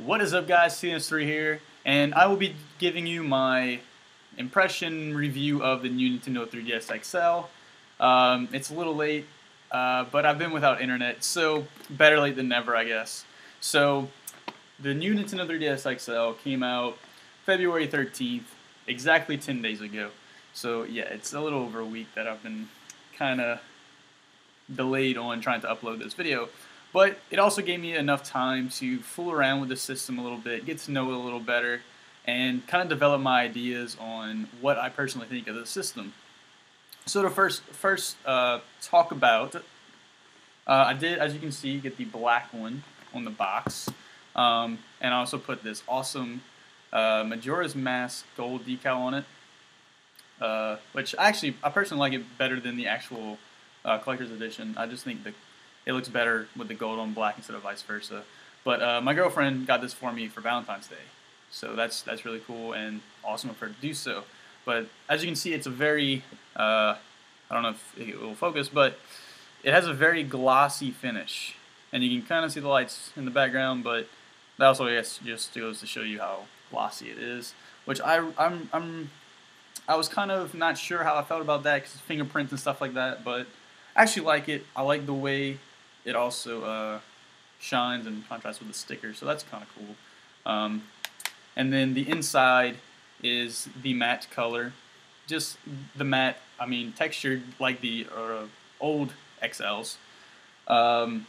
What is up, guys? CNS3 here, and I will be giving you my impression review of the new Nintendo 3DS XL. It's a little late, but I've been without internet, so better late than never, I guess. So, the new Nintendo 3DS XL came out February 13th, exactly 10 days ago. So, yeah, it's a little over a week that I've been kind of delayed on trying to upload this video. But it also gave me enough time to fool around with the system a little bit, get to know it a little better, and kind of develop my ideas on what I personally think of the system. So to first talk about, I did, as you can see, get the black one on the box, and I also put this awesome Majora's Mask gold decal on it, which I personally like it better than the actual collector's edition. I just think it looks better with the gold on black instead of vice versa. But my girlfriend got this for me for Valentine's Day, so that's really cool and awesome of her to do so. But as you can see, it's a very I don't know if it will focus, but it has a very glossy finish, and you can kind of see the lights in the background. But that also, I guess, just goes to show you how glossy it is. Which I was kind of not sure how I felt about that because fingerprints and stuff like that, but I actually like it. I like the way it also shines and contrasts with the sticker, so that's kind of cool. And then the inside is the matte color, just the matte, textured like the old XLs. And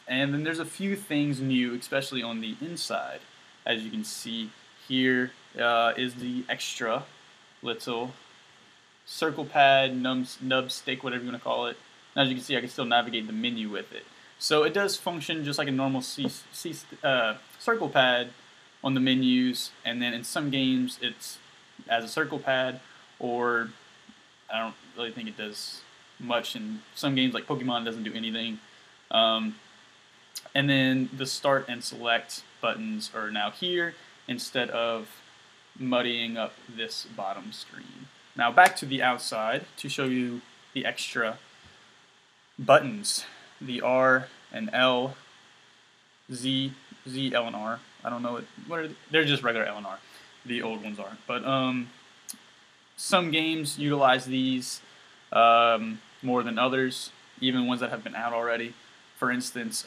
then there's a few things new, especially on the inside. As you can see here is the extra little circle pad, nub stick, whatever you want to call it. And as you can see, I can still navigate the menu with it. So it does function just like a normal circle pad on the menus, and then in some games it's as a circle pad, or I don't really think it does much in some games, like Pokemon doesn't do anything. And then the start and select buttons are now here instead of muddying up this bottom screen. Now back to the outside to show you the extra buttons, the R and L, Z, L, and R. I don't know they're just regular L and R. The old ones are, but some games utilize these more than others, even ones that have been out already. For instance,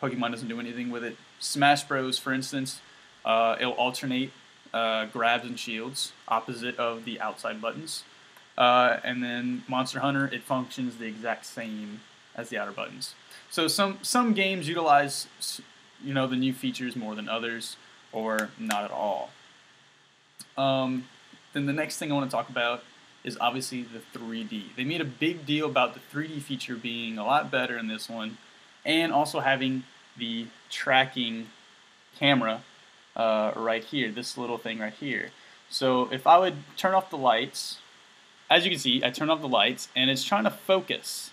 Pokemon doesn't do anything with it. Smash Bros, for instance, it'll alternate grabs and shields opposite of the outside buttons. And then Monster Hunter, it functions the exact same as the outer buttons. So some games utilize the new features more than others, or not at all. Then the next thing I want to talk about is obviously the 3D. They made a big deal about the 3D feature being a lot better in this one, and also having the tracking camera right here, this little thing right here. So if I would turn off the lights, as you can see, I turn off the lights, and it's trying to focus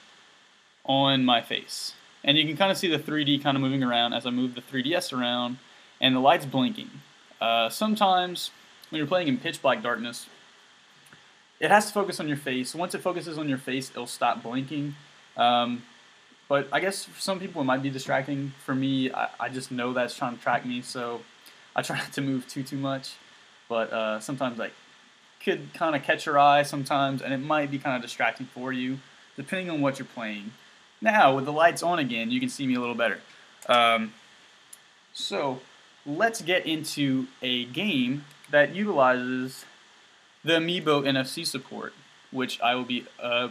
on my face. And you can kind of see the 3D kind of moving around as I move the 3DS around, and the light's blinking. Sometimes, when you're playing in pitch black darkness, it has to focus on your face. Once it focuses on your face, it'll stop blinking. But I guess for some people it might be distracting. For me, I just know that it's trying to track me, so I try not to move too much. But sometimes could kind of catch your eye sometimes, and it might be kind of distracting for you, depending on what you're playing. Now, with the lights on again, you can see me a little better. So, let's get into a game that utilizes the Amiibo NFC support, which I will be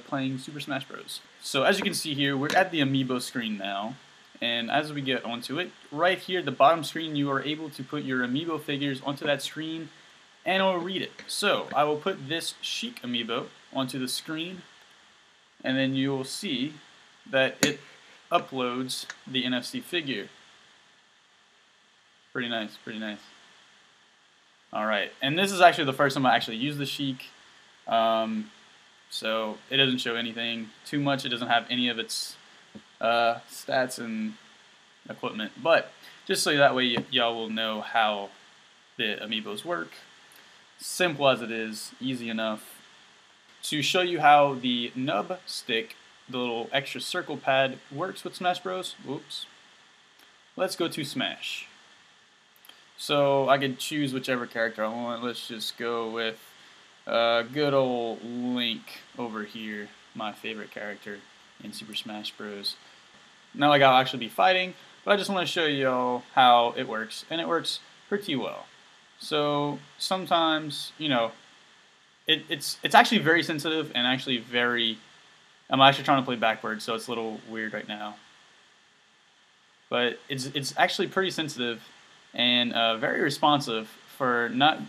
playing Super Smash Bros. So, as you can see here, we're at the Amiibo screen now, and as we get onto it, right here at the bottom screen, you are able to put your Amiibo figures onto that screen, and it will read it. So I will put this Sheik Amiibo onto the screen, and then you will see that it uploads the NFC figure. Pretty nice, pretty nice. Alright, and this is actually the first time I actually use the Sheik, so it doesn't show anything too much. It doesn't have any of its stats and equipment, but just so that way y'all will know how the Amiibos work. Simple as it is, easy enough. To show you how the nub stick, the little extra circle pad, works with Smash Bros. Whoops. let's go to Smash. So I could choose whichever character I want. Let's just go with good old Link over here, my favorite character in Super Smash Bros. Not like I'll actually be fighting, but I just want to show you all how it works, and it works pretty well. So sometimes, you know, it's actually very sensitive and actually very. I'm actually trying to play backwards, so it's a little weird right now. But it's actually pretty sensitive and very responsive for not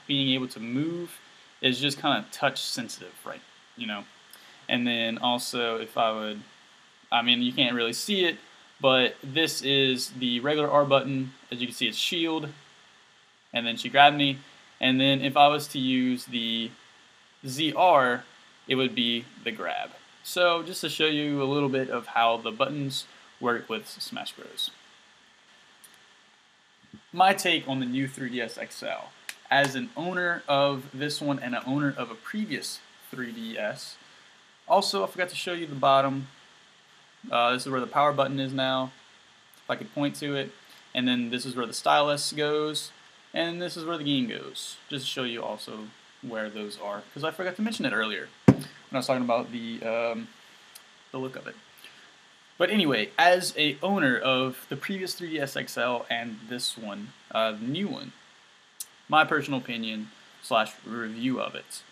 being able to move. Is just kind of touch sensitive, right? You know, and then also if I mean you can't really see it, but this is the regular R button. As you can see, it's shield, and then she grabbed me. And then if I was to use the ZR, it would be the grab. So just to show you a little bit of how the buttons work with Smash Bros. My take on the new 3DS XL. As an owner of this one and an owner of a previous 3DS. Also, I forgot to show you the bottom. This is where the power button is now, if I could point to it. And then this is where the stylus goes. And this is where the game goes. Just to show you also where those are, because I forgot to mention it earlier when I was talking about the look of it. But anyway, as a owner of the previous 3DS XL and this one, the new one, my personal opinion / review of it.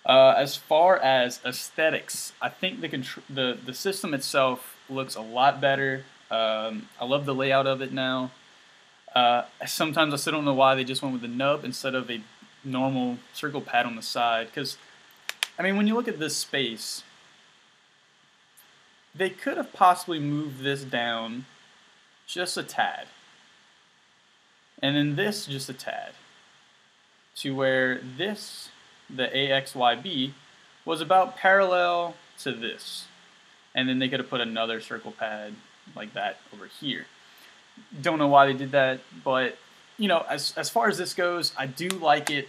As far as aesthetics, I think the system itself looks a lot better. I love the layout of it now. Sometimes I still don't know why they just went with the nub instead of a normal circle pad on the side. Because, I mean, when you look at this space, they could have possibly moved this down just a tad. And then this just a tad. To where this, the AXYB, was about parallel to this. And then they could have put another circle pad like that over here. Don't know why they did that, but you know, as far as this goes, I do like it.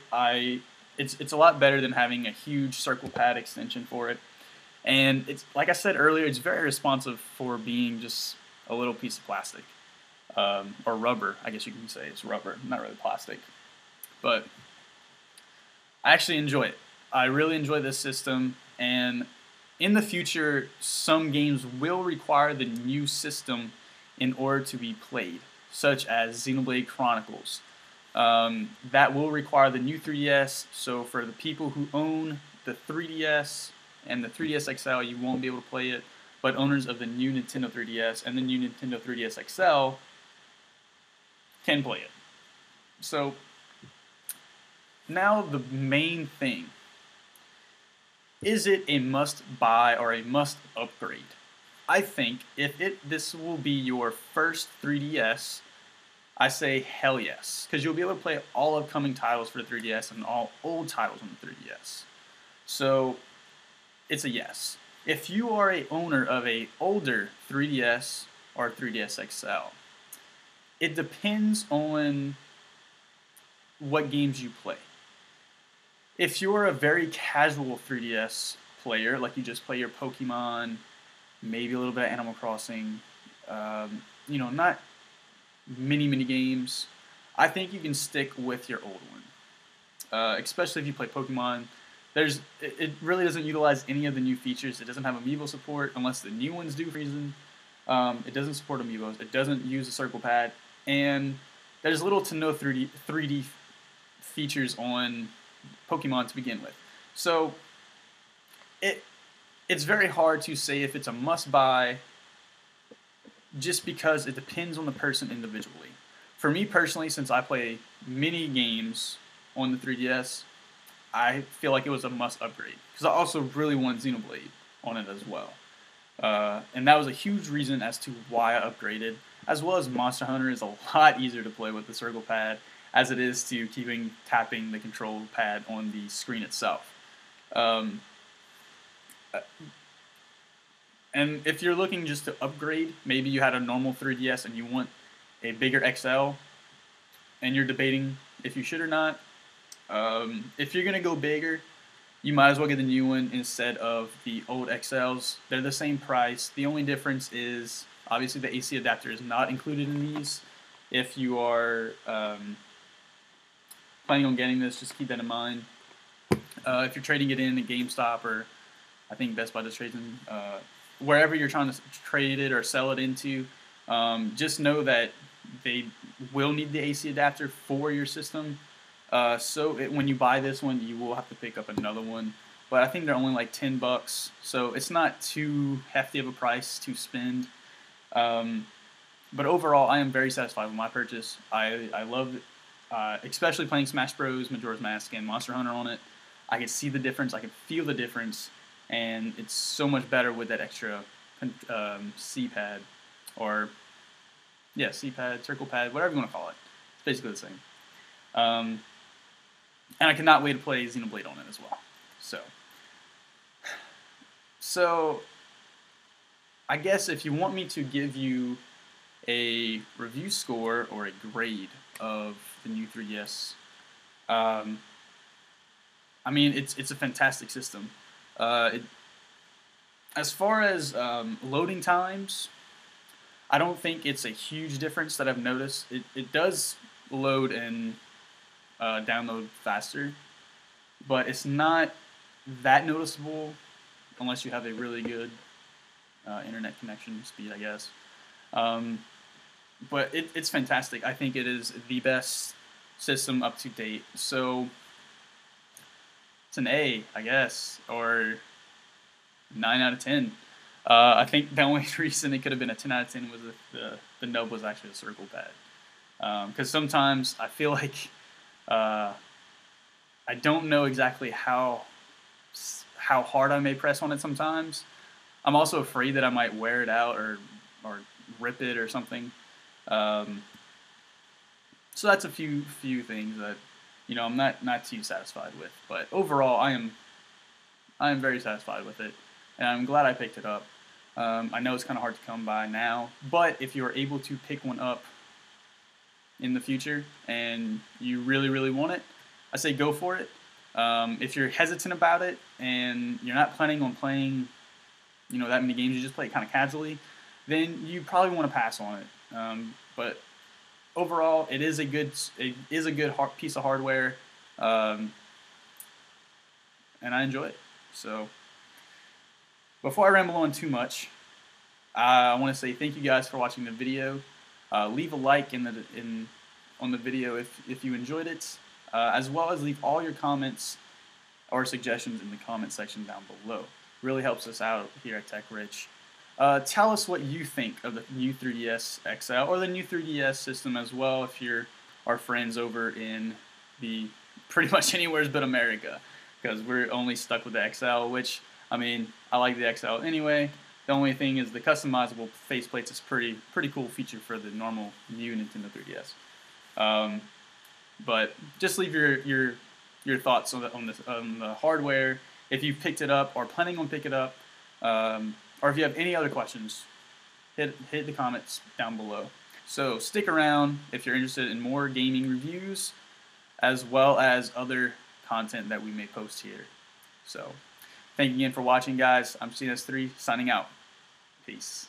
It's a lot better than having a huge circle pad extension for it. And it's like I said earlier, it's very responsive for being just a little piece of plastic. Or rubber, I guess you can say it's rubber, not really plastic. But I actually enjoy it. I really enjoy this system, and in the future, some games will require the new system in order to be played, such as Xenoblade Chronicles. That will require the new 3DS, so for the people who own the 3DS and the 3DS XL, you won't be able to play it, but owners of the new Nintendo 3DS and the new Nintendo 3DS XL can play it. So, now the main thing. Is it a must-buy or a must-upgrade? I think if this will be your first 3DS, I say hell yes. Because you'll be able to play all upcoming titles for the 3DS and all old titles on the 3DS. So, it's a yes. If you are a owner of a older 3DS or 3DS XL, it depends on what games you play. If you're a very casual 3DS player, like you just play your Pokemon, maybe a little bit of Animal Crossing, you know, not mini games, I think you can stick with your old one. Especially if you play Pokemon. It really doesn't utilize any of the new features. It doesn't have amiibo support unless the new ones do for reason. It doesn't support amiibos. It doesn't use a circle pad, and there's little to no 3D features on Pokemon to begin with. So it's very hard to say if it's a must-buy just because it depends on the person individually. For me personally, since I play many games on the 3DS, I feel like it was a must upgrade because I also really want Xenoblade on it as well. And that was a huge reason as to why I upgraded, as well as Monster Hunter is a lot easier to play with the circle pad as it is to tapping the control pad on the screen itself. And if you're looking just to upgrade, maybe you had a normal 3DS and you want a bigger XL, and you're debating if you should or not. If you're going to go bigger, you might as well get the new one instead of the old XLs. They're the same price. The only difference is Obviously, the AC adapter is not included in these. If you are planning on getting this, just keep that in mind. If you're trading it in at GameStop, or I think Best Buy does trades in, wherever you're trying to trade it or sell it into, just know that they will need the AC adapter for your system. When you buy this one, you will have to pick up another one. But I think they're only like $10, so it's not too hefty of a price to spend. But overall, I am very satisfied with my purchase. I love it, especially playing Smash Bros, Majora's Mask, and Monster Hunter on it. I can see the difference. I can feel the difference, and it's so much better with that extra C-pad, or yeah, C-pad, circle pad, whatever you want to call it. It's basically the same. And I cannot wait to play Xenoblade on it as well. So I guess if you want me to give you a review score or a grade of the new 3DS, I mean, it's a fantastic system. As far as loading times, I don't think it's a huge difference that I've noticed. It does load and download faster, but it's not that noticeable unless you have a really good internet connection speed, I guess. But it's fantastic. I think it is the best system up to date. So it's an A, I guess, or 9 out of 10. I think the only reason it could have been a 10 out of 10 was if the nub was actually a circle pad. Because sometimes I feel like I don't know exactly how hard I may press on it sometimes. I'm also afraid that I might wear it out or rip it or something. So that's a few things that I'm not too satisfied with. But overall, I am very satisfied with it, and I'm glad I picked it up. I know it's kind of hard to come by now, but if you're able to pick one up in the future and you really, really want it, I say go for it. If you're hesitant about it and you're not planning on playing, that many games, you just play it kind of casually, then you probably want to pass on it. But overall, it is a good piece of hardware, and I enjoy it. So before I ramble on too much, I want to say thank you guys for watching the video. Leave a like on the video if you enjoyed it, as well as leave all your comments or suggestions in the comment section down below. Really helps us out here at TechRich. Tell us what you think of the new 3DS XL or the new 3DS system as well, if you're our friends over in the pretty much anywhere but America, because we're only stuck with the XL, which, I mean, I like the XL anyway. The only thing is the customizable faceplates is pretty cool feature for the normal new Nintendo 3DS. But just leave your thoughts on the hardware, if you've picked it up or planning on picking it up, or if you have any other questions, hit the comments down below. So stick around if you're interested in more gaming reviews, as well as other content that we may post here. So thank you again for watching, guys. I'm CNS3 signing out. Peace.